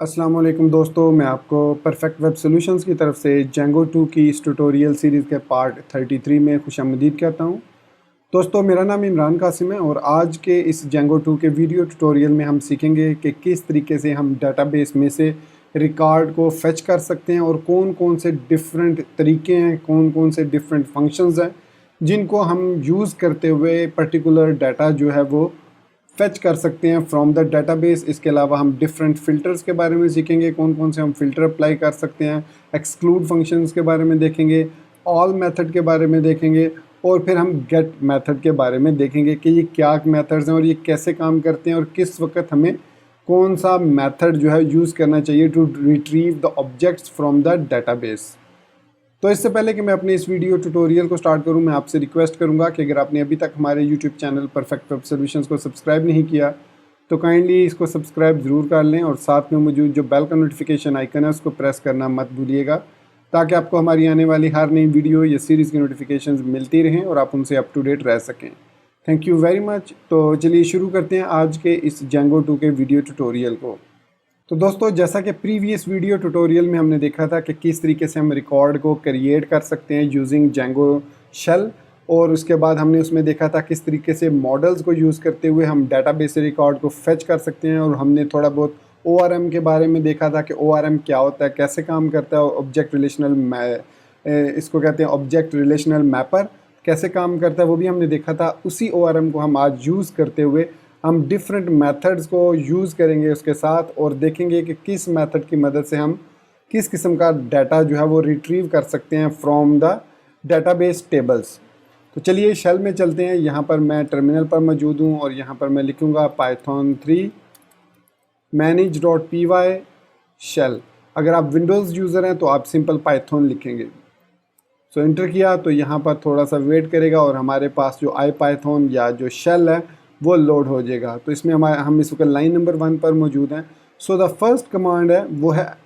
अस्सलाम वालेकुम दोस्तों, मैं आपको परफेक्ट वेब सॉल्यूशंस की तरफ से जेंगो 2 की इस ट्यूटोरियल सीरीज़ के पार्ट 33 में खुशामदीद कहता हूं। दोस्तों, मेरा नाम इमरान कासिम है और आज के इस जेंगो 2 के वीडियो ट्यूटोरियल में हम सीखेंगे कि किस तरीके से हम डेटाबेस में से रिकॉर्ड को फेच कर सकते हैं और कौन कौन से डिफरेंट तरीके हैं, कौन कौन से डिफरेंट फंक्शंस हैं जिनको हम यूज़ करते हुए पर्टिकुलर डाटा जो है वो फेच कर सकते हैं फ्रॉम द डेटाबेस। इसके अलावा हम डिफरेंट फ़िल्टर्स के बारे में सीखेंगे, कौन कौन से हम फ़िल्टर अप्लाई कर सकते हैं, एक्सक्लूड फंक्शंस के बारे में देखेंगे, ऑल मेथड के बारे में देखेंगे और फिर हम गेट मेथड के बारे में देखेंगे कि ये क्या मेथड्स हैं और ये कैसे काम करते हैं और किस वक्त हमें कौन सा मेथड जो है यूज़ करना चाहिए to retrieve the objects from the database. तो इससे पहले कि मैं अपने इस वीडियो ट्यूटोरियल को स्टार्ट करूं, मैं आपसे रिक्वेस्ट करूंगा कि अगर आपने अभी तक हमारे YouTube channel perfect web solutions को सब्सक्राइब नहीं किया तो काइंडली इसको सब्सक्राइब ज़रूर कर लें और साथ में मौजूद जो बेल का नोटिफिकेशन आइकन है उसको प्रेस करना मत भूलिएगा, ताकि आपको हमारी आने वाली हर नई वीडियो या सीरीज़ की नोटिफिकेशन मिलती रहें और आप उनसे अप टू डेट रह सकें। Thank you very much. तो चलिए शुरू करते हैं आज के इस जेंगो 2 के वीडियो ट्यूटोरियल को। तो दोस्तों, जैसा कि प्रीवियस वीडियो ट्यूटोरियल में हमने देखा था कि किस तरीके से हम रिकॉर्ड को क्रिएट कर सकते हैं यूजिंग जेंगो शेल, और उसके बाद हमने उसमें देखा था किस तरीके से मॉडल्स को यूज़ करते हुए हम डेटाबेस से रिकॉर्ड को फेच कर सकते हैं, और हमने थोड़ा बहुत ORM के बारे में देखा था कि ORM क्या होता है, कैसे काम करता है, ऑब्जेक्ट रिलेशनल इसको कहते हैं ऑब्जेक्ट रिलेशनल मैपर कैसे काम करता है, वो भी हमने देखा था। उसी ORM को हम आज यूज़ करते हुए हम डिफरेंट मेथड्स को यूज़ करेंगे उसके साथ और देखेंगे कि किस मेथड की मदद से हम किस किस्म का डाटा जो है वो रिट्रीव कर सकते हैं फ्रॉम द डेटाबेस टेबल्स। तो चलिए शेल में चलते हैं। यहाँ पर मैं टर्मिनल पर मौजूद हूँ और यहाँ पर मैं लिखूँगा पाइथन 3 manage.py शेल। अगर आप विंडोज़ यूज़र हैं तो आप सिंपल पाइथन लिखेंगे। सो इंटर किया तो यहाँ पर थोड़ा सा वेट करेगा और हमारे पास जो IPython या जो शेल है वो लोड हो जाएगा। तो इसमें हम इस वक्त लाइन नंबर 1 पर मौजूद हैं। सो द फर्स्ट कमांड है वो है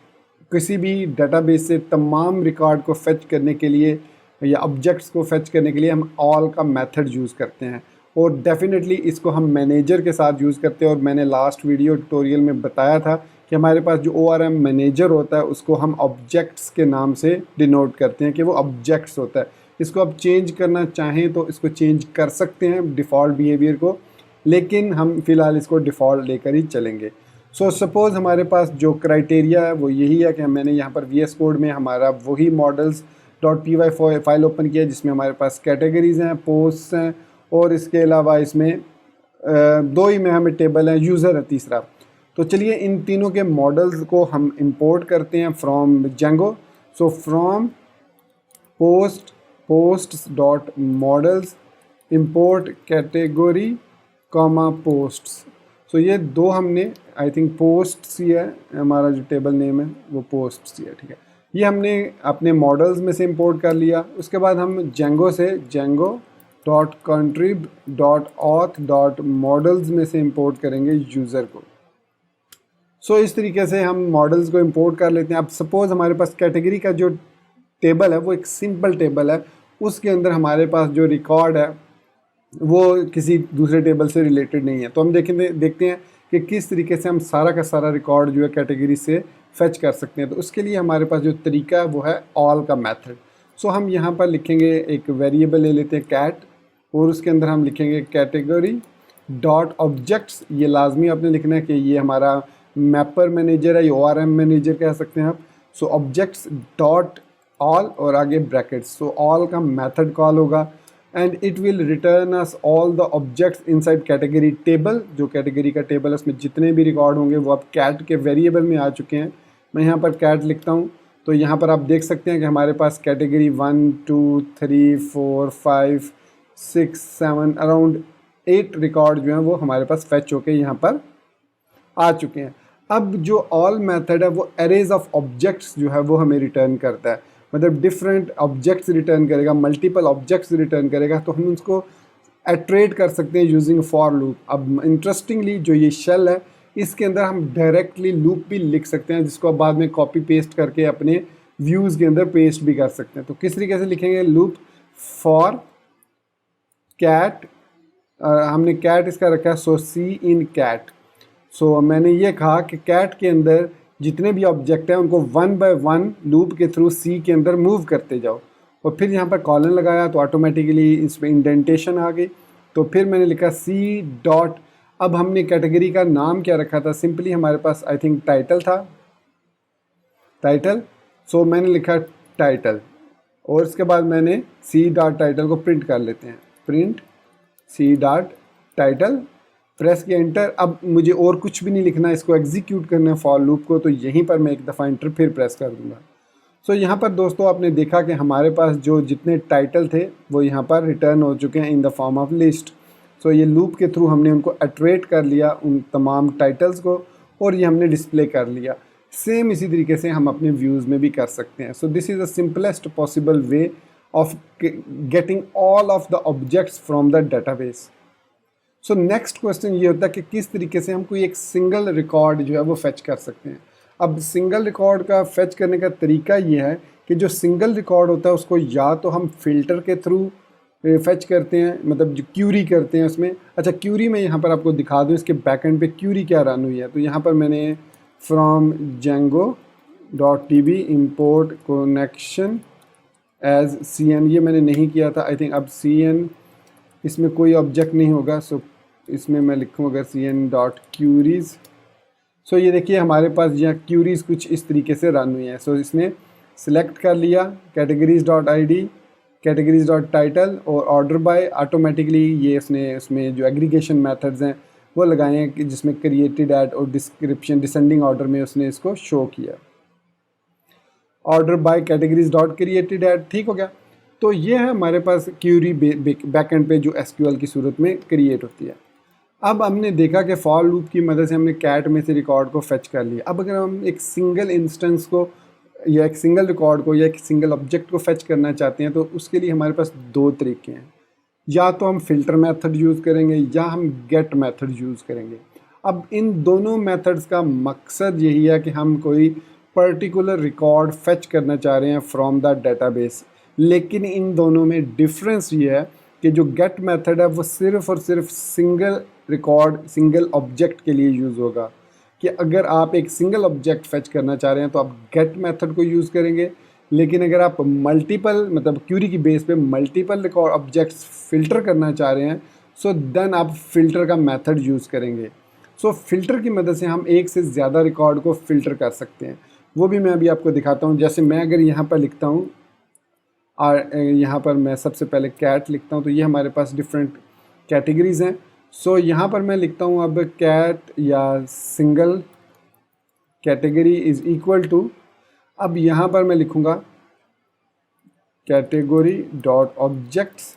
किसी भी डेटाबेस से तमाम रिकॉर्ड को फेच करने के लिए या ऑब्जेक्ट्स को फेच करने के लिए हम ऑल का मेथड यूज़ करते हैं, और डेफिनेटली इसको हम मैनेजर के साथ यूज़ करते हैं। और मैंने लास्ट वीडियो ट्यूटोरियल में बताया था कि हमारे पास जो ORM मैनेजर होता है उसको हम ऑब्जेक्ट्स के नाम से डिनोट करते हैं कि वो ऑब्जेक्ट्स होता है। इसको आप चेंज करना चाहें तो इसको चेंज कर सकते हैं डिफ़ॉल्ट बिहेवियर को, लेकिन हम फ़िलहाल इसको डिफ़ॉल्ट लेकर ही चलेंगे। सो सपोज़ हमारे पास जो क्राइटेरिया है वो यही है कि मैंने यहाँ पर VS कोड में हमारा वही models.py फाइल ओपन किया जिसमें हमारे पास कैटेगरीज़ हैं, पोस्ट्स हैं, और इसके अलावा इसमें दो ही में हमें टेबल है, यूज़र है तीसरा। तो चलिए इन तीनों के मॉडल्स को हम इंपोर्ट करते हैं from Django. So from posts dot models import category comma posts. So ये दो हमने आई थिंक पोस्ट्स ही है, हमारा जो टेबल नेम है वो पोस्ट्स ही है, ठीक है। ये हमने अपने मॉडल्स में से इंपोर्ट कर लिया। उसके बाद हम जेंगो से jengo.contrib.auth.models में से इंपोर्ट करेंगे यूज़र को। सो इस तरीके से हम मॉडल्स को इंपोर्ट कर लेते हैं। अब सपोज़ हमारे पास कैटेगरी का जो टेबल है वो एक सिंपल टेबल है, उसके अंदर हमारे पास जो रिकॉर्ड है वो किसी दूसरे टेबल से रिलेटेड नहीं है। तो हम देखते हैं कि किस तरीके से हम सारा का सारा रिकॉर्ड जो है कैटेगरी से फेच कर सकते हैं। तो उसके लिए हमारे पास जो तरीका है वो है ऑल का मेथड। सो हम यहाँ पर लिखेंगे, एक वेरिएबल ले लेते हैं कैट, और उसके अंदर हम लिखेंगे कैटेगरी डॉट ऑब्जेक्ट्स। ये लाजमी आपने लिखना है कि ये हमारा मैपर मैनेजर है, ये ORM मैनेजर कह सकते हैं आप। सो ऑब्जेक्ट्स डॉट ऑल और आगे ब्रैकेट्स। सो ऑल का मेथड कॉल होगा and it will return us all the objects inside category table. जो कैटेगरी का टेबल है उसमें जितने भी रिकॉर्ड होंगे वो अब कैट के वेरिएबल में आ चुके हैं। मैं यहाँ पर कैट लिखता हूँ तो यहाँ पर आप देख सकते हैं कि हमारे पास कैटेगरी 1 2 3 4 5 6 7 अराउंड 8 रिकॉर्ड जो हैं वो हमारे पास फेच होके यहाँ पर आ चुके हैं। अब जो ऑल मेथड है वो एरेज ऑफ ऑब्जेक्ट्स जो है वो हमें रिटर्न करता है, मतलब डिफरेंट ऑब्जेक्ट्स रिटर्न करेगा, मल्टीपल ऑब्जेक्ट्स रिटर्न करेगा। तो हम उसको एट्रेट कर सकते हैं यूजिंग फॉर लूप। अब इंटरेस्टिंगली जो ये शेल है इसके अंदर हम डायरेक्टली लूप भी लिख सकते हैं, जिसको आप बाद में कॉपी पेस्ट करके अपने व्यूज़ के अंदर पेस्ट भी कर सकते हैं। तो किस तरीके से लिखेंगे, लूप फॉर कैट, हमने कैट इसका रखा है सो सी इन कैट। सो मैंने ये कहा कि कैट के अंदर जितने भी ऑब्जेक्ट हैं उनको वन बाय वन लूप के थ्रू सी के अंदर मूव करते जाओ। और फिर यहाँ पर कॉलन लगाया तो ऑटोमेटिकली इसमें इंडेंटेशन आ गई। तो फिर मैंने लिखा सी डॉट, अब हमने कैटेगरी का नाम क्या रखा था, सिंपली हमारे पास आई थिंक टाइटल था, टाइटल। सो मैंने लिखा टाइटल और इसके बाद मैंने सी डॉट टाइटल को प्रिंट कर लेते हैं, print C dot title, press किया एंटर। अब मुझे और कुछ भी नहीं लिखना, इसको एग्जीक्यूट करना है फॉर लूप को, तो यहीं पर मैं एक दफ़ा एंटर फिर प्रेस कर दूंगा। सो यहाँ पर दोस्तों आपने देखा कि हमारे पास जो जितने टाइटल थे वो यहाँ पर रिटर्न हो चुके हैं in the form of list. So ये लूप के थ्रू हमने उनको अट्रैक्ट कर लिया उन तमाम टाइटल्स को और ये हमने डिस्प्ले कर लिया। सेम इसी तरीके से हम अपने व्यूज़ में भी कर सकते हैं। So this is the simplest possible way of getting all of the objects from the database. So next question ये होता है कि किस तरीके से हम कोई एक सिंगल रिकॉर्ड जो है वो फेच कर सकते हैं। अब सिंगल रिकॉर्ड का फेच करने का तरीका ये है कि जो सिंगल रिकॉर्ड होता है उसको या तो हम फिल्टर के थ्रू फेच करते हैं, मतलब जो क्यूरी करते हैं उसमें। अच्छा, क्यूरी में यहाँ पर आपको दिखा दूँ इसके बैकएंड पे क्यूरी क्या रन हुई है। तो यहाँ पर मैंने from django.tb import connection as cn, ये मैंने नहीं किया था आई थिंक। अब cn इसमें कोई ऑब्जेक्ट नहीं होगा, सो इसमें मैं लिखूँ अगर cn.queries। सो ये देखिए हमारे पास यहाँ क्यूरीज कुछ इस तरीके से रन हुई है। सो इसने सिलेक्ट कर लिया categories.id, categories.title और ऑर्डर बाय, ऑटोमेटिकली ये उसमें जो एग्रीगेशन मेथड्स हैं वो लगाए हैं कि जिसमें क्रिएटेड एट और डिस्क्रिप्शन डिसेंडिंग ऑर्डर में उसने इसको शो किया। Order by categories dot created eight, ठीक हो गया। तो ये है हमारे पास क्यूरी बैकएंड पे जो एसक्यूएल की सूरत में क्रिएट होती है। अब हमने देखा कि फॉर लूप की मदद से हमने कैट में से रिकॉर्ड को फेच कर लिया। अब अगर हम एक सिंगल इंस्टेंस को या एक सिंगल रिकॉर्ड को या एक सिंगल ऑब्जेक्ट को फेच करना चाहते हैं तो उसके लिए हमारे पास दो तरीके हैं, या तो हम फिल्टर मेथड यूज़ करेंगे या हम गेट मेथड यूज़ करेंगे। अब इन दोनों मेथड्स का मकसद यही है कि हम कोई पर्टिकुलर रिकॉर्ड फेच करना चाह रहे हैं फ्रॉम द डेटाबेस, लेकिन इन दोनों में डिफरेंस ये है कि जो गेट मेथड है वो सिर्फ़ और सिर्फ सिंगल रिकॉर्ड सिंगल ऑब्जेक्ट के लिए यूज़ होगा। कि अगर आप एक सिंगल ऑब्जेक्ट फेच करना चाह रहे हैं तो आप गेट मेथड को यूज़ करेंगे, लेकिन अगर आप मल्टीपल मतलब क्यूरी की बेस पे मल्टीपल रिकॉर्ड ऑब्जेक्ट्स फ़िल्टर करना चाह रहे हैं सो देन आप फ़िल्टर का मेथड यूज़ करेंगे। सो फ़िल्टर की मदद से हम एक से ज़्यादा रिकॉर्ड को फ़िल्टर कर सकते हैं, वो भी मैं अभी आपको दिखाता हूँ। जैसे मैं अगर यहाँ पर लिखता हूँ और यहाँ पर मैं सबसे पहले कैट लिखता हूँ तो ये हमारे पास डिफरेंट कैटेगरीज़ हैं। सो यहाँ पर मैं लिखता हूँ अब कैट या single category is equal to, अब यहाँ पर मैं लिखूँगा कैटेगरी डॉट ऑब्जेक्ट्स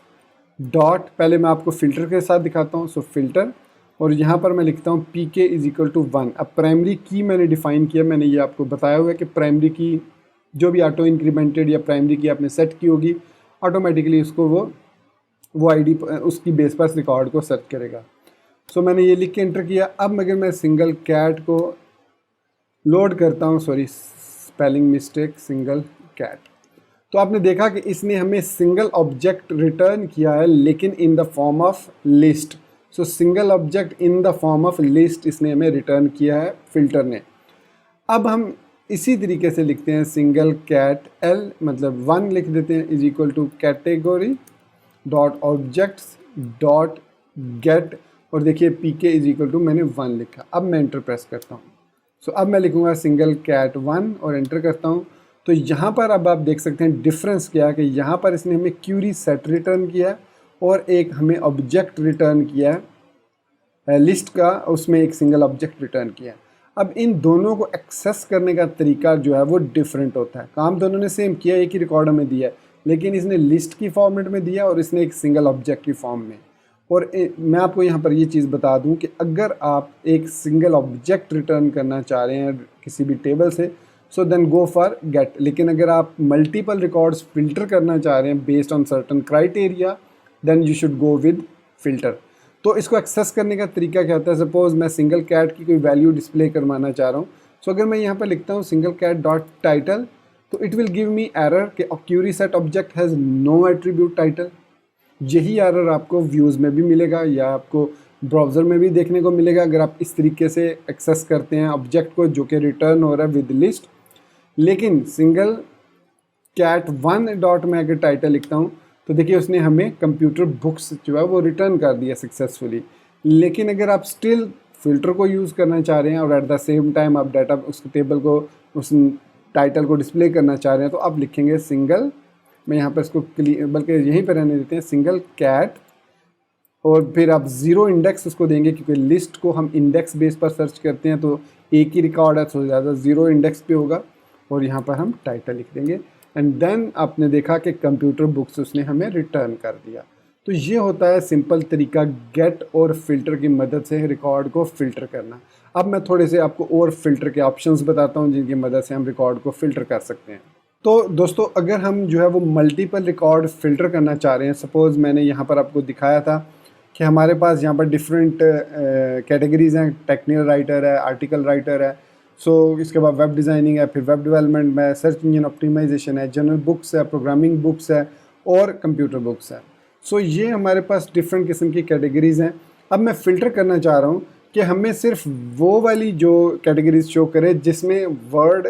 डॉट, पहले मैं आपको फ़िल्टर के साथ दिखाता हूँ। सो फिल्टर और यहाँ पर मैं लिखता हूँ pk इज़ इक्वल टू 1। अब प्राइमरी की मैंने डिफ़ाइन किया, मैंने ये आपको बताया हुआ है कि प्राइमरी की जो भी ऑटो इंक्रीमेंटेड या प्राइमरी की आपने सेट की होगी ऑटोमेटिकली उसको वो आईडी उसकी बेस पर रिकॉर्ड को सर्च करेगा। सो मैंने ये लिख के एंटर किया। अब अगर मैं सिंगल कैट को लोड करता हूँ, sorry spelling mistake, single cat, तो आपने देखा कि इसने हमें सिंगल ऑब्जेक्ट रिटर्न किया है लेकिन इन the form of list. So single object in the form of list इसने हमें रिटर्न किया है फिल्टर ने। अब हम इसी तरीके से लिखते हैं सिंगल कैट एल मतलब 1 लिख देते हैं is equal to category dot objects dot get और देखिए pk इज इक्वल टू मैंने 1 लिखा। अब मैं एंटर प्रेस करता हूँ। सो अब मैं लिखूँगा सिंगल कैट 1 और एंटर करता हूँ। तो यहाँ पर अब आप देख सकते हैं डिफरेंस क्या है कि यहाँ पर इसने हमें क्यूरी सेट रिटर्न किया है और एक हमें ऑब्जेक्ट रिटर्न किया है लिस्ट का, उसमें एक सिंगल ऑब्जेक्ट रिटर्न किया है। अब इन दोनों को एक्सेस करने का तरीका जो है वो डिफरेंट होता है। काम दोनों ने सेम किया, एक ही रिकॉर्ड में दिया है, लेकिन इसने लिस्ट की फॉर्मेट में दिया और इसने एक सिंगल ऑब्जेक्ट की फॉर्म में। और मैं आपको यहाँ पर ये चीज़ बता दूँ कि अगर आप एक सिंगल ऑब्जेक्ट रिटर्न करना चाह रहे हैं किसी भी टेबल से so then go for get, लेकिन अगर आप मल्टीपल रिकॉर्ड्स फिल्टर करना चाह रहे हैं based on certain criteria then you should go with filter. तो इसको एक्सेस करने का तरीका क्या होता है, सपोज़ मैं सिंगल कैट की कोई वैल्यू डिस्प्ले करवाना चाह रहा हूँ। सो अगर मैं यहाँ पर लिखता हूँ सिंगल कैट डॉट टाइटल तो it will give me error कि query set object has no attribute title. यही एरर आपको व्यूज़ में भी मिलेगा या आपको ब्राउज़र में भी देखने को मिलेगा अगर आप इस तरीके से एक्सेस करते हैं ऑब्जेक्ट को जो कि रिटर्न हो रहा है विद लिस्ट। लेकिन सिंगल कैट वन डॉट में अगर टाइटल लिखता हूँ तो देखिए उसने हमें कंप्यूटर बुक्स जो है वो रिटर्न कर दिया सक्सेसफुली। लेकिन अगर आप स्टिल फ़िल्टर को यूज़ करना चाह रहे हैं और एट द सेम टाइम आप डाटा उस टेबल को उस टाइटल को डिस्प्ले करना चाह रहे हैं तो आप लिखेंगे सिंगल, मैं यहाँ पर इसको बल्कि यहीं पर रहने देते हैं, सिंगल कैट, और फिर आप ज़ीरो इंडेक्स उसको देंगे क्योंकि लिस्ट को हम इंडेक्स बेस पर सर्च करते हैं तो एक ही रिकॉर्ड है तो ज़्यादा ज़ीरो इंडेक्स पे होगा। और यहाँ पर हम टाइटल लिख देंगे एंड देन आपने देखा कि कंप्यूटर बुक्स उसने हमें रिटर्न कर दिया। तो ये होता है सिंपल तरीका गेट और फिल्टर की मदद से रिकॉर्ड को फ़िल्टर करना। अब मैं थोड़े से आपको और फिल्टर के ऑप्शंस बताता हूँ जिनकी मदद से हम रिकॉर्ड को फ़िल्टर कर सकते हैं। तो दोस्तों अगर हम जो है वो मल्टीपल रिकॉर्ड फ़िल्टर करना चाह रहे हैं, सपोज़ मैंने यहाँ पर आपको दिखाया था कि हमारे पास यहाँ पर डिफरेंट कैटेगरीज़ हैं, टेक्निकल राइटर है, आर्टिकल राइटर है, सो इसके बाद वेब डिज़ाइनिंग है, फिर वेब डेवलपमेंट में सर्च इंजन ऑप्टिमाइजेशन है, जनरल बुक्स है, प्रोग्रामिंग बुक्स है और कंप्यूटर बुक्स है। सो ये हमारे पास डिफरेंट किस्म की कैटेगरीज़ हैं। अब मैं फ़िल्टर करना चाह रहा हूँ कि हमें सिर्फ वो वाली जो कैटेगरीज शो करे जिसमें वर्ड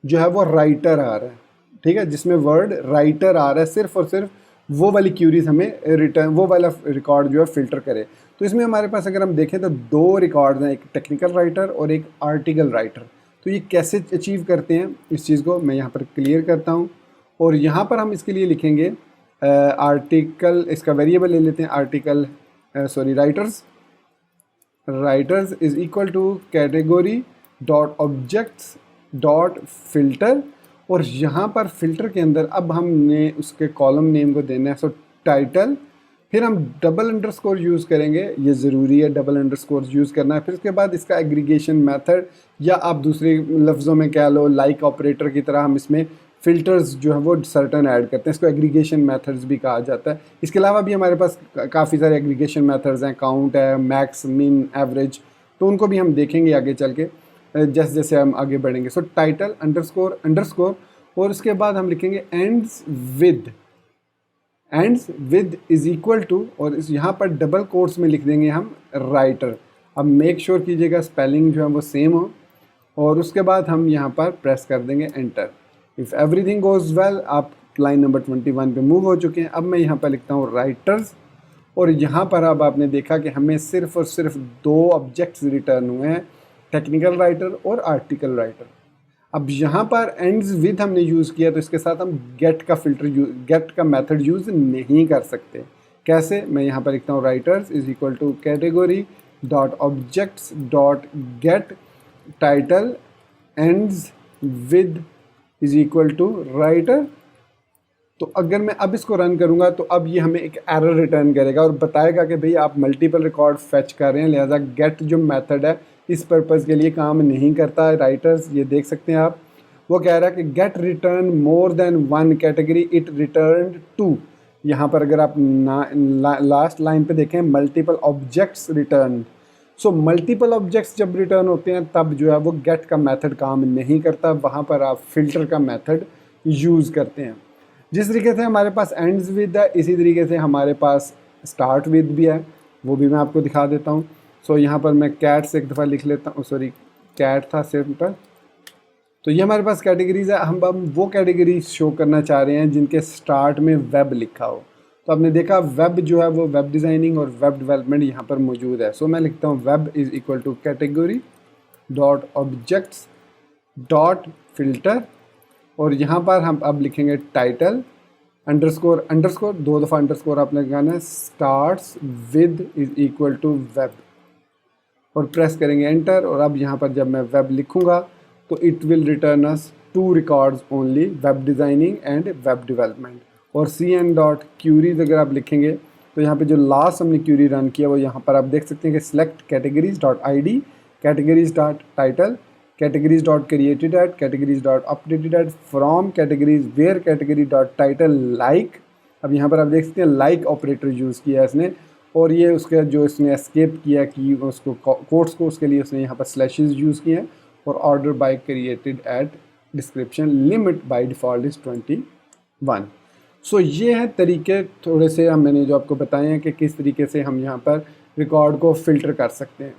जो है वो राइटर आ रहा है, ठीक है, जिसमें वर्ड राइटर आ रहा है, सिर्फ और सिर्फ वो वाली क्यूरीज हमें रिटर्न, वो वाला रिकॉर्ड जो है फ़िल्टर करे। तो इसमें हमारे पास अगर हम देखें तो दो रिकॉर्ड्स हैं, एक टेक्निकल राइटर और एक आर्टिकल राइटर। तो ये कैसे अचीव करते हैं इस चीज़ को मैं यहाँ पर क्लियर करता हूँ। और यहाँ पर हम इसके लिए लिखेंगे आर्टिकल, इसका वेरिएबल ले लेते हैं article writers is equal to category dot objects dot filter. और यहाँ पर फिल्टर के अंदर अब हमने उसके कॉलम नेम को देना है सो टाइटल, फिर हम डबल अंडरस्कोर यूज़ करेंगे, ये ज़रूरी है डबल अंडरस्कोर यूज़ करना है। फिर उसके बाद इसका एग्रीगेशन मेथड या आप दूसरे लफ्ज़ों में कह लो लाइक ऑपरेटर की तरह हम इसमें फ़िल्टर्स जो है वो सर्टन ऐड करते हैं, इसको एग्रीगेशन मेथड्स भी कहा जाता है। इसके अलावा भी हमारे पास काफ़ी सारे एग्रीगेशन मेथड्स हैं, काउंट है, मैक्स, मिन, एवरेज, तो उनको भी हम देखेंगे आगे चल के जैसे जैसे हम आगे बढ़ेंगे। सो टाइटल अंडरस्कोर अंडरस्कोर और उसके बाद हम लिखेंगे ends with is equal to, और इस यहाँ पर डबल कोट्स में लिख देंगे हम राइटर। अब मेक श्योर कीजिएगा स्पेलिंग जो है वो सेम हो और उसके बाद हम यहाँ पर प्रेस कर देंगे enter. If everything goes well, आप लाइन नंबर 21 पे मूव हो चुके हैं। अब मैं यहाँ पर लिखता हूँ राइटर्स और यहाँ पर अब आपने देखा कि हमें सिर्फ और सिर्फ दो ऑब्जेक्ट्स रिटर्न हुए हैं, टेक्निकल राइटर और आर्टिकल राइटर। अब यहाँ पर एंड्स विद हमने यूज़ किया तो इसके साथ हम गेट का मेथड यूज़ नहीं कर सकते। कैसे, मैं यहाँ पर लिखता हूँ writers is equal to category dot objects dot get title ends with is equal to writer. तो अगर मैं अब इसको रन करूँगा तो अब ये हमें एक एरर रिटर्न करेगा और बताएगा कि भाई आप मल्टीपल रिकॉर्ड फेच कर रहे हैं, लिहाजा गेट जो मेथड है इस पर्पज़ के लिए काम नहीं करता है। राइटर्स ये देख सकते हैं आप, वो कह रहा है कि get return more than one category it return two. यहाँ पर अगर आप लास्ट लाइन पे देखें मल्टीपल ऑब्जेक्ट्स रिटर्न। सो मल्टीपल ऑब्जेक्ट्स जब रिटर्न होते हैं तब जो है वो गेट का मेथड काम नहीं करता, वहाँ पर आप फिल्टर का मेथड यूज़ करते हैं। जिस तरीके से हमारे पास एंड्स विद है इसी तरीके से हमारे पास स्टार्ट विद भी है, वो भी मैं आपको दिखा देता हूँ। सो यहाँ पर मैं कैट से एक दफ़ा लिख लेता हूँ, सॉरी कैट था सिंपल। तो ये हमारे पास कैटेगरीज है, हम वो कैटेगरीज शो करना चाह रहे हैं जिनके स्टार्ट में वेब लिखा हो। तो आपने देखा वेब जो है वो वेब डिज़ाइनिंग और वेब डेवलपमेंट यहाँ पर मौजूद है। सो मैं लिखता हूँ web is equal to category dot objects dot filter और यहाँ पर हम अब लिखेंगे टाइटल अंडरस्कोर अंडरस्कोर, दो दफ़ा अंडरस्कोर आपने लगाना है, starts with is equal to web और प्रेस करेंगे एंटर। और अब यहाँ पर जब मैं वेब लिखूँगा तो it will return us two records only, web designing and web development. और cn डॉट क्यूरीज अगर आप लिखेंगे तो यहाँ पे जो लास्ट हमने क्यूरी रन किया वो यहाँ पर आप देख सकते हैं कि select categories dot ID, categories dot title, categories dot created at, categories dot updated at, from categories where category dot title like. अब यहाँ पर आप देख सकते हैं लाइक ऑपरेटर यूज़ किया है इसने और ये उसका जो इसने एस्केप किया कि उसको कोट्स को, उसके लिए उसने यहाँ पर स्लैशेस यूज़ किए हैं और order by created at description limit by default is 21। सो ये हैं तरीके थोड़े से मैंने जो आपको बताए हैं कि किस तरीके से हम यहाँ पर रिकॉर्ड को फ़िल्टर कर सकते हैं।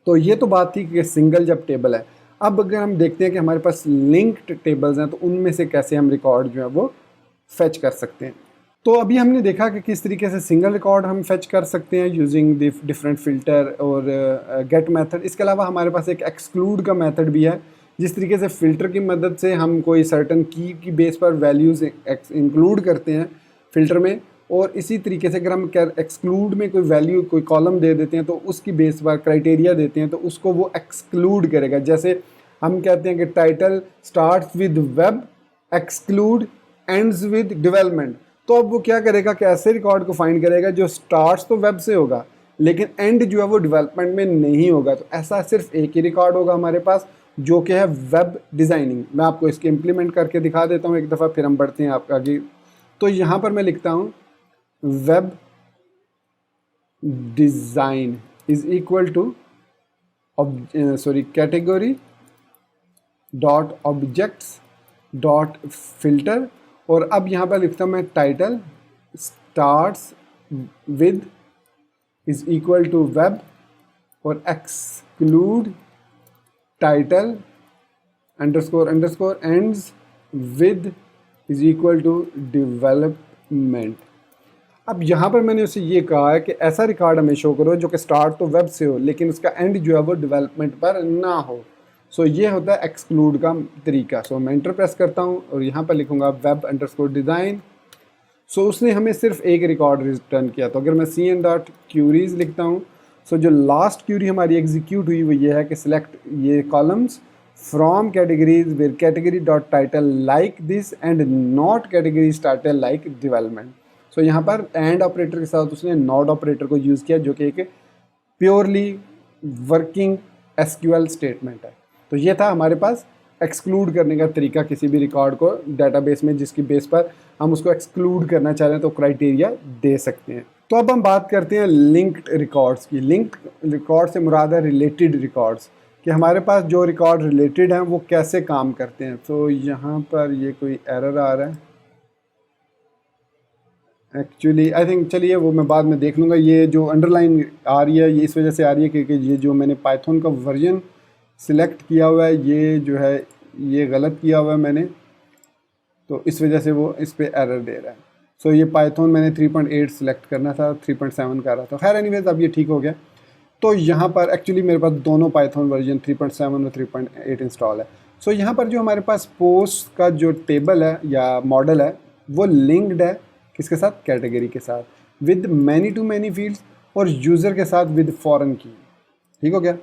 तो ये तो बात थी कि सिंगल जब टेबल है। अब अगर हम देखते हैं कि हमारे पास लिंक्ड टेबल्स हैं तो उनमें से कैसे हम रिकॉर्ड जो है वो फेच कर सकते हैं। तो अभी हमने देखा कि किस तरीके से सिंगल रिकॉर्ड हम फेच कर सकते हैं यूजिंग डिफरेंट फ़िल्टर और गेट मेथड। इसके अलावा हमारे पास एक एक्सक्लूड का मेथड भी है, जिस तरीके से फ़िल्टर की मदद से हम कोई सर्टन की बेस पर वैल्यूज़ इंक्लूड करते हैं फ़िल्टर में, और इसी तरीके से अगर हम एक्सक्लूड में कोई वैल्यू कोई कॉलम दे देते हैं तो उसकी बेस पर क्राइटेरिया देते हैं तो उसको वो एक्सक्लूड करेगा। जैसे हम कहते हैं कि title starts with web, exclude ends with development. तो अब वो क्या करेगा कि ऐसे रिकॉर्ड को फाइंड करेगा जो स्टार्ट्स तो वेब से होगा लेकिन एंड जो है वो डेवलपमेंट में नहीं होगा। तो ऐसा सिर्फ एक ही रिकॉर्ड होगा हमारे पास जो कि है वेब डिज़ाइनिंग। मैं आपको इसके इम्प्लीमेंट करके दिखा देता हूँ एक दफ़ा, फिर हम बढ़ते हैं आपका आगे। तो यहाँ पर मैं लिखता हूँ web design is equal to category dot objects dot filter, और अब यहाँ पर लिखता हूँ मैं title starts with is equal to web और exclude title underscore underscore ends with is equal to development. अब यहाँ पर मैंने उसे ये कहा है कि ऐसा रिकॉर्ड हमें शो करो जो कि स्टार्ट तो वेब से हो लेकिन उसका एंड जो है वो डेवलपमेंट पर ना हो। सो ये होता है एक्सक्लूड का तरीका। सो मैं एंटर प्रेस करता हूँ और यहाँ पर लिखूँगा वेब अंडरस्कोर डिज़ाइन। सो उसने हमें सिर्फ एक रिकॉर्ड रिटर्न किया। तो अगर मैं cn डॉट क्यूरीज लिखता हूँ, सो जो लास्ट क्यूरी हमारी एग्जीक्यूट हुई वो ये है कि सिलेक्ट ये columns from categories with category dot title like this and not categories title like development. So यहाँ पर एंड ऑपरेटर के साथ उसने नॉट ऑपरेटर को यूज़ किया जो कि एक प्योरली वर्किंग एसक्यूएल स्टेटमेंट है। तो ये था हमारे पास एक्सक्लूड करने का तरीका किसी भी रिकॉर्ड को डेटाबेस में जिसकी बेस पर हम उसको एक्सक्लूड करना चाह रहे हैं तो क्राइटेरिया दे सकते हैं। तो अब हम बात करते हैं लिंक्ड रिकॉर्ड्स की। लिंक्ड रिकॉर्ड से मुराद है रिलेटेड रिकॉर्ड्स, कि हमारे पास जो रिकॉर्ड रिलेटेड हैं वो कैसे काम करते हैं। तो यहाँ पर ये कोई एरर आ रहा है एक्चुअली, आई थिंक, चलिए वो मैं बाद में देख लूँगा। ये जो अंडरलाइन आ रही है ये इस वजह से आ रही है क्योंकि ये जो मैंने पाइथन का वर्जन सिलेक्ट किया हुआ है ये जो है ये गलत किया हुआ है मैंने, तो इस वजह से वो इस पे एरर दे रहा है। सो ये पाइथन मैंने 3.8 सिलेक्ट करना था, 3.7 कर रहा था। खैर एनीवेज अब ये ठीक हो गया। तो यहाँ पर एक्चुअली मेरे पास दोनों पाइथन वर्जन 3.7 और 3.8 इंस्टॉल है। सो यहाँ पर जो हमारे पास पोस्ट का जो टेबल है या मॉडल है वो लिंक्ड है किसके साथ, कैटेगरी के साथ, with many to many fields और यूज़र के साथ विद फॉरेन की। ठीक हो गया,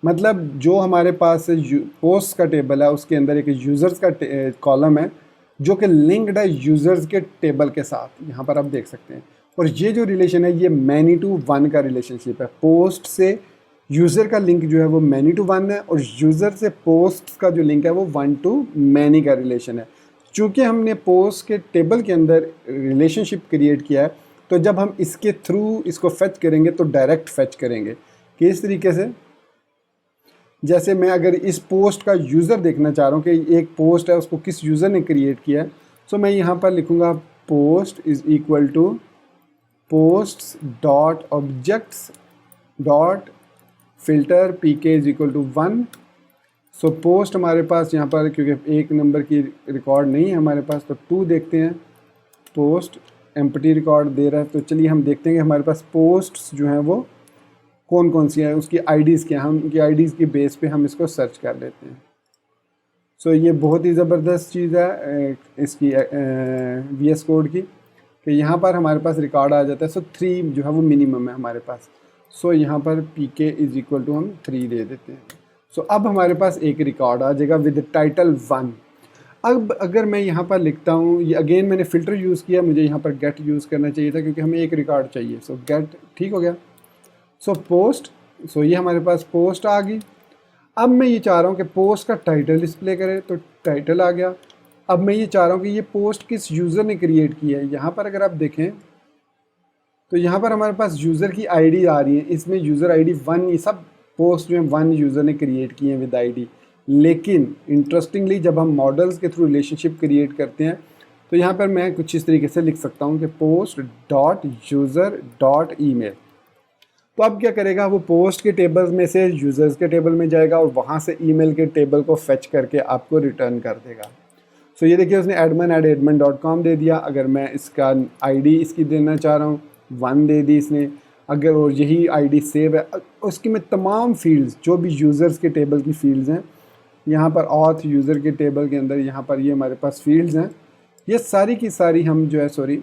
मतलब जो हमारे पास पोस्ट का टेबल है उसके अंदर एक यूज़र्स का कॉलम है जो कि लिंक्ड है यूज़र्स के टेबल के साथ, यहाँ पर आप देख सकते हैं। और ये जो रिलेशन है ये मैनी टू वन का रिलेशनशिप है। पोस्ट से यूज़र का लिंक जो है वो मैनी टू वन है और यूज़र से पोस्ट का जो लिंक है वो वन टू मैनी का रिलेशन है। चूँकि हमने पोस्ट के टेबल के अंदर रिलेशनशिप क्रिएट किया है तो जब हम इसके थ्रू इसको फेच करेंगे तो डायरेक्ट फेच करेंगे। किस तरीके से, जैसे मैं अगर इस पोस्ट का यूज़र देखना चाह रहा हूँ कि एक पोस्ट है उसको किस यूज़र ने क्रिएट किया है, सो मैं यहाँ पर लिखूँगा post is equal to posts dot objects dot filter p k is equal to 1। So post हमारे पास यहाँ पर क्योंकि एक नंबर की रिकॉर्ड नहीं है हमारे पास तो 2 देखते हैं। पोस्ट एम्प्टी रिकॉर्ड दे रहा है तो चलिए हम देखते हैं कि हमारे पास पोस्ट्स जो हैं वो कौन कौन सी है, उसकी आईडीज़ क्या हैं, हम उनकी आईडीज़ की बेस पे हम इसको सर्च कर लेते हैं। सो ये बहुत ही ज़बरदस्त चीज़ है इसकी VS कोड की कि यहाँ पर हमारे पास रिकॉर्ड आ जाता है। सो 3 जो है वो मिनिमम है हमारे पास। सो यहाँ पर PK इज़ इक्वल टू हम 3 दे देते हैं। सो अब हमारे पास एक रिकॉर्ड आ जाएगा विद टाइटल 1। अब अगर मैं यहाँ पर लिखता हूँ, ये अगेन मैंने फ़िल्टर यूज़ किया, मुझे यहाँ पर गेट यूज़ करना चाहिए था क्योंकि हमें एक रिकॉर्ड चाहिए। सो गेट ठीक हो गया। सो पोस्ट, सो ये हमारे पास पोस्ट आ गई। अब मैं ये चाह रहा हूँ कि पोस्ट का टाइटल डिस्प्ले करे तो टाइटल आ गया। अब मैं ये चाह रहा हूँ कि ये पोस्ट किस यूज़र ने क्रिएट की है। यहाँ पर अगर आप देखें तो यहाँ पर हमारे पास यूज़र की आईडी आ रही है, इसमें यूज़र आईडी 1, ये सब पोस्ट जो है 1 यूज़र ने क्रिएट किए हैं विद आईडी। लेकिन इंटरेस्टिंगली जब हम मॉडल्स के थ्रू रिलेशनशिप क्रिएट करते हैं तो यहाँ पर मैं कुछ इस तरीके से लिख सकता हूँ कि post dot user dot email. तो अब क्या करेगा, वो पोस्ट के टेबल्स में से यूज़र्स के टेबल में जाएगा और वहाँ से ईमेल के टेबल को फेच करके आपको रिटर्न कर देगा। सो ये देखिए उसने admin@admin.com दे दिया। अगर मैं इसका आईडी इसकी देना चाह रहा हूँ 1 दे दी इसने। अगर और यही आईडी सेव है, उसकी मैं तमाम फील्ड्स जो भी यूज़र्स के टेबल की फील्ड्स हैं, यहाँ पर ऑथ यूज़र के टेबल के अंदर यहाँ पर ये हमारे पास फील्ड्स हैं, ये सारी की सारी हम जो है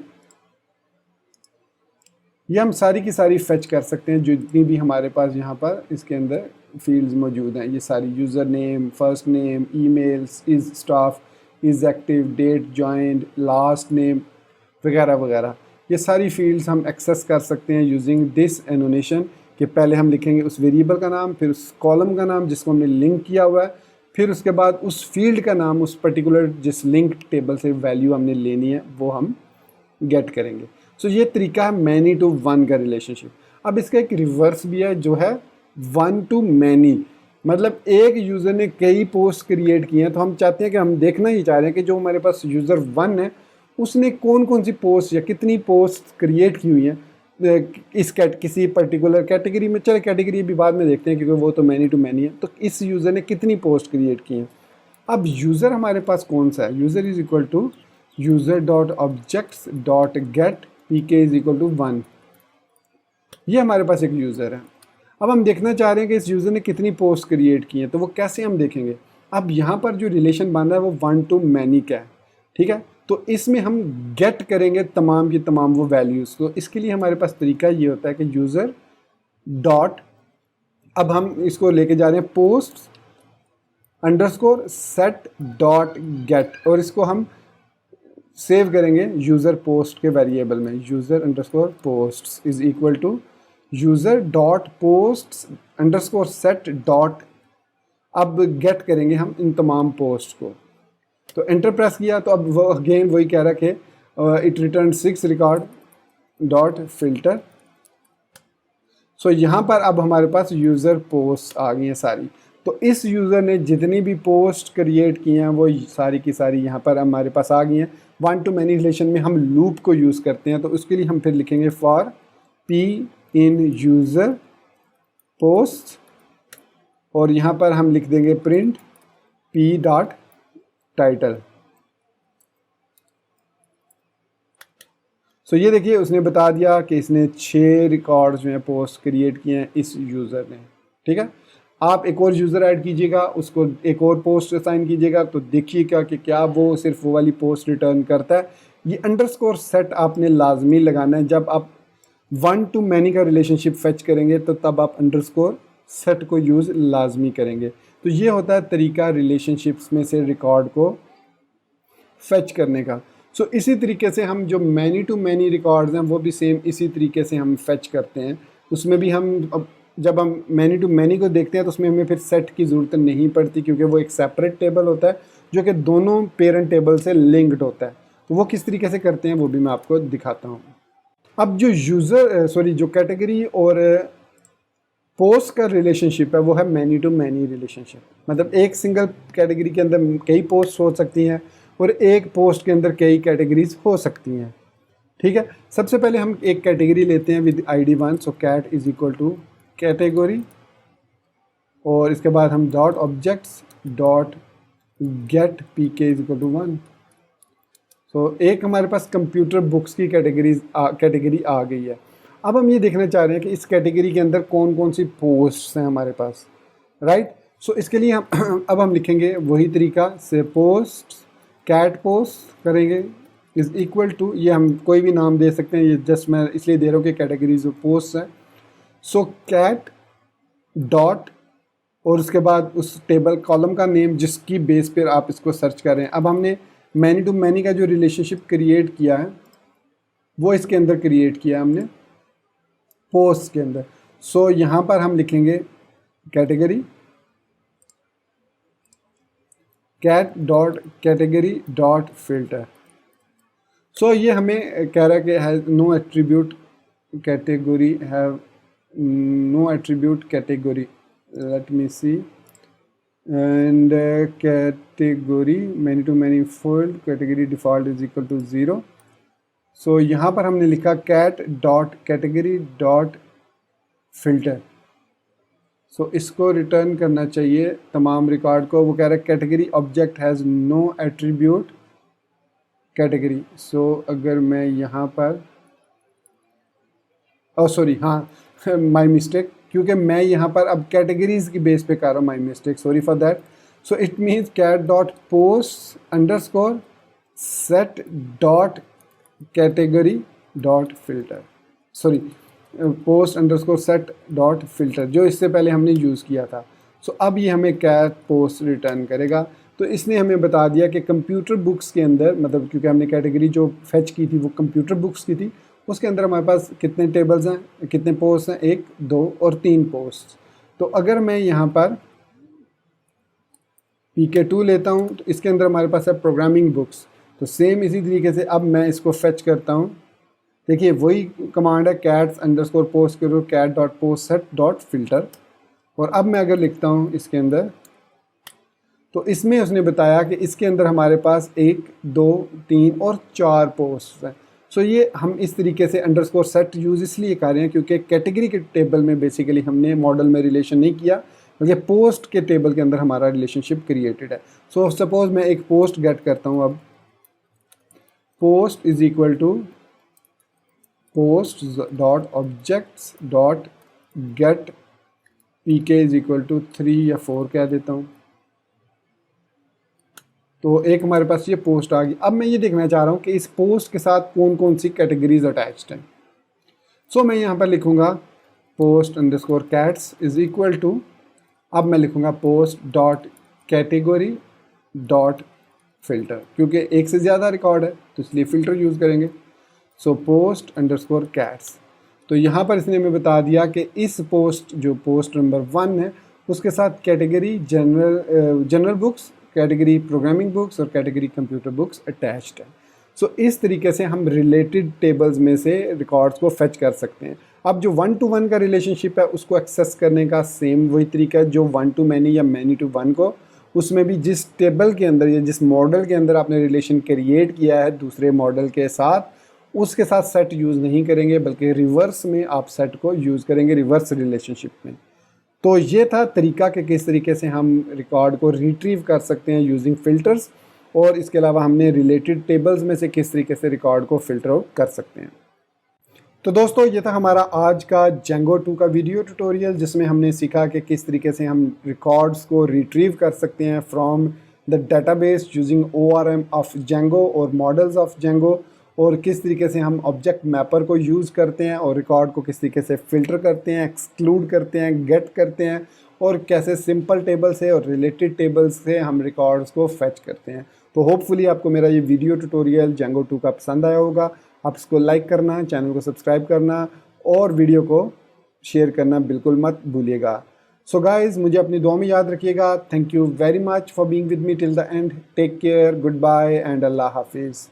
ये हम सारी की सारी फेच कर सकते हैं। जितनी भी हमारे पास यहाँ पर इसके अंदर फील्ड्स मौजूद हैं, ये सारी user name, first name, emails, is staff, is active, date joined, last name वगैरह वगैरह, ये सारी फील्ड्स हम एक्सेस कर सकते हैं यूजिंग दिस एनोटेशन। कि पहले हम लिखेंगे उस वेरिएबल का नाम, फिर उस कॉलम का नाम जिसको हमने लिंक किया हुआ है, फिर उसके बाद उस फील्ड का नाम, उस पर्टिकुलर जिस लिंक टेबल से वैल्यू हमने लेनी है वो हम गेट करेंगे। सो ये तरीका है मैनी टू वन का रिलेशनशिप। अब इसका एक रिवर्स भी है जो है वन टू मैनी, मतलब एक यूज़र ने कई पोस्ट क्रिएट किए हैं, तो हम चाहते हैं कि हम देखना ही चाह रहे हैं कि जो हमारे पास यूज़र 1 है उसने कौन कौन सी पोस्ट या कितनी पोस्ट क्रिएट की हुई हैं इस किसी पर्टिकुलर कैटेगरी में। चले कैटेगरी भी बाद में देखते हैं क्योंकि वो तो मैनी टू मैनी है। तो इस यूज़र ने कितनी पोस्ट क्रिएट की हैं। अब यूज़र हमारे पास कौन सा है, user is equal to user dot objects dot get pk is equal to 1। ये हमारे पास एक यूज़र है। अब हम देखना चाह रहे हैं कि इस यूज़र ने कितनी पोस्ट क्रिएट की हैं, तो वो कैसे हम देखेंगे। अब यहाँ पर जो रिलेशन बन रहा है वो 1 टू मैनी का है, ठीक है। तो इसमें हम गेट करेंगे तमाम की तमाम वो वैल्यूज़। तो इसके लिए हमारे पास तरीका ये होता है कि यूज़र डॉट, अब हम इसको लेके जा रहे हैं post underscore set dot get, और इसको हम सेव करेंगे यूज़र पोस्ट के वेरिएबल में। User underscore post is equal to user dot post underscore set dot, अब गेट करेंगे हम इन तमाम पोस्ट को। तो एंटर प्रेस किया तो अब वो अगेन वही कह रहा है कि it return 6 record dot filter. So यहाँ पर अब हमारे पास यूज़र पोस्ट आ गई हैं सारी। तो इस यूज़र ने जितनी भी पोस्ट क्रिएट की हैं वो सारी की सारी यहाँ पर हमारे पास आ गई हैं। 1 टू मैनी रिलेशन में हम लूप को यूज़ करते हैं, तो उसके लिए हम फिर लिखेंगे for P in user post, और यहाँ पर हम लिख देंगे प्रिंट पी डॉट टाइटल। सो ये देखिए उसने बता दिया कि इसने 6 रिकॉर्ड्स जो हैं पोस्ट क्रिएट किए हैं इस यूज़र ने, ठीक है। आप एक और यूज़र ऐड कीजिएगा, उसको एक और पोस्ट असाइन कीजिएगा, तो देखिएगा कि क्या वो सिर्फ वो वाली पोस्ट रिटर्न करता है। ये अंडरस्कोर सेट आपने लाजमी लगाना है। जब आप 1 टू मैनी का रिलेशनशिप फेच करेंगे तो तब आप अंडरस्कोर सेट को यूज़ लाजमी करेंगे। तो ये होता है तरीका रिलेशनशिप्स में से रिकॉर्ड को फेच करने का। सो इसी तरीके से हम जो मैनी टू मैनी रिकॉर्ड्स हैं वो भी सेम इसी तरीके से हम फेच करते हैं। उसमें भी हम जब हम मैनी टू मैनी को देखते हैं तो उसमें हमें फिर सेट की ज़रूरत नहीं पड़ती, क्योंकि वो एक सेपरेट टेबल होता है जो कि दोनों पेरेंट टेबल से लिंक्ड होता है। तो वो किस तरीके से करते हैं वो भी मैं आपको दिखाता हूँ। अब जो जो कैटेगरी और पोस्ट का रिलेशनशिप है वो है मैनी टू मैनी रिलेशनशिप। मतलब एक सिंगल कैटेगरी के अंदर कई पोस्ट हो सकती हैं और एक पोस्ट के अंदर कई कैटेगरीज हो सकती हैं, ठीक है। सबसे पहले हम एक कैटेगरी लेते हैं with ID 1। So cat is equal to category, और इसके बाद हम dot objects dot get pk is equal to 1। So एक हमारे पास कंप्यूटर बुक्स की कैटेगरी आ गई है। अब हम ये देखना चाह रहे हैं कि इस कैटेगरी के अंदर कौन कौन सी पोस्ट्स हैं हमारे पास, राइट। सो इसके लिए हम अब हम लिखेंगे वही तरीका से पोस्ट कैट पोस्ट करेंगे इज़ इक्वल टू, ये हम कोई भी नाम दे सकते हैं, ये जस्ट मैं इसलिए दे रहा हूँ कि कैटेगरीज ऑफ पोस्ट है। सो कैट डॉट, और उसके बाद उस टेबल कॉलम का नेम जिसकी बेस पर आप इसको सर्च कर रहे हैं। अब हमने मैनी टू मैनी का जो रिलेशनशिप क्रिएट किया है वो इसके अंदर क्रिएट किया हमने पोस्ट के अंदर। सो यहाँ पर हम लिखेंगे category cat dot category dot filter. So ये हमें कह रहा है कि has no attribute category, have no attribute category, let me see, and category many to many field category default is equal to 0। So यहाँ पर हमने लिखा cat dot category dot filter. So इसको रिटर्न करना चाहिए तमाम रिकॉर्ड को। वो कह रहा है category object has no attribute category. So अगर मैं यहाँ पर सॉरी, हाँ माई मिस्टेक, क्योंकि मैं यहाँ पर अब कैटेगरीज की बेस पे कर रहा हूँ, my mistake, sorry for that. So it means cat dot post underscore set dot category dot filter, sorry post underscore set dot filter, जो इससे पहले हमने यूज़ किया था। सो अब ये हमें कैट पोस्ट रिटर्न करेगा। तो इसने हमें बता दिया कि कंप्यूटर बुक्स के अंदर, मतलब क्योंकि हमने कैटेगरी जो फेच की थी वो कंप्यूटर बुक्स की थी, उसके अंदर हमारे पास कितने टेबल्स हैं, कितने पोस्ट हैं, 1, 2 और 3 पोस्ट। तो अगर मैं यहाँ पर PK2 लेता हूँ तो इसके अंदर हमारे पास है प्रोग्रामिंग बुक्स। तो सेम इसी तरीके से अब मैं इसको फेच करता हूँ। देखिए वही कमांड है कैट्स अंडरस्कोर पोस्ट करो cat dot post set dot filter. और अब मैं अगर लिखता हूँ इसके अंदर, तो इसमें उसने बताया कि इसके अंदर हमारे पास 1, 2, 3 और 4 पोस्ट हैं। सो ये हम इस तरीके से अंडरस्कोर सेट यूज़ इसलिए कर रहे हैं क्योंकि कैटेगरी के टेबल में बेसिकली हमने मॉडल में रिलेशन नहीं किया, बल्कि पोस्ट के टेबल के अंदर हमारा रिलेशनशिप क्रिएटेड है। सो सपोज मैं एक पोस्ट गेट करता हूँ। अब post is equal to post dot objects dot get PK is equal to 3 या 4 कह देता हूँ। तो एक हमारे पास ये पोस्ट आ गई। अब मैं ये देखना चाह रहा हूँ कि इस पोस्ट के साथ कौन कौन सी कैटेगरीज अटैच्ड हैं। सो मैं यहाँ पर लिखूँगा post underscore cats is equal to, अब मैं लिखूँगा post dot category dot filter, क्योंकि एक से ज़्यादा रिकॉर्ड है तो इसलिए फ़िल्टर यूज़ करेंगे। So post underscore cats. तो यहाँ पर इसने हमें बता दिया कि इस पोस्ट जो पोस्ट नंबर 1 है उसके साथ category general books, category programming books और कैटेगरी कंप्यूटर बुक्स अटैच्ड है। सो इस तरीके से हम रिलेटेड टेबल्स में से रिकॉर्ड्स को फेच कर सकते हैं। अब जो 1 to 1 का रिलेशनशिप है उसको एक्सेस करने का सेम वही तरीका है जो 1 to many या many to 1 को, उसमें भी जिस टेबल के अंदर या जिस मॉडल के अंदर आपने रिलेशन क्रिएट किया है दूसरे मॉडल के साथ, उसके साथ सेट यूज़ नहीं करेंगे, बल्कि रिवर्स में आप सेट को यूज़ करेंगे, रिवर्स रिलेशनशिप में। तो ये था तरीका कि किस तरीके से हम रिकॉर्ड को रिट्रीव कर सकते हैं यूजिंग फ़िल्टर्स, और इसके अलावा हमने रिलेटेड टेबल्स में से किस तरीके से रिकॉर्ड को फ़िल्टर आउट कर सकते हैं। तो दोस्तों ये था हमारा आज का Django 2 का वीडियो ट्यूटोरियल, जिसमें हमने सीखा कि किस तरीके से हम रिकॉर्ड्स को रिट्रीव कर सकते हैं from the database using ORM of Django और मॉडल्स ऑफ Django, और किस तरीके से हम ऑब्जेक्ट मैपर को यूज़ करते हैं और रिकॉर्ड को किस तरीके से फ़िल्टर करते हैं, एक्सक्लूड करते हैं, गेट करते हैं, और कैसे सिंपल टेबल से और रिलेटेड टेबल्स से हम रिकॉर्ड्स को फेच करते हैं। तो होपफुली आपको मेरा ये वीडियो ट्यूटोरियल Django 2 का पसंद आया होगा। आप इसको लाइक करना, चैनल को सब्सक्राइब करना और वीडियो को शेयर करना बिल्कुल मत भूलिएगा। सो गाइज़ मुझे अपनी दुआ में याद रखिएगा। Thank you very much for being with me till the end. Take care, good bye and अल्लाह हाफिज़।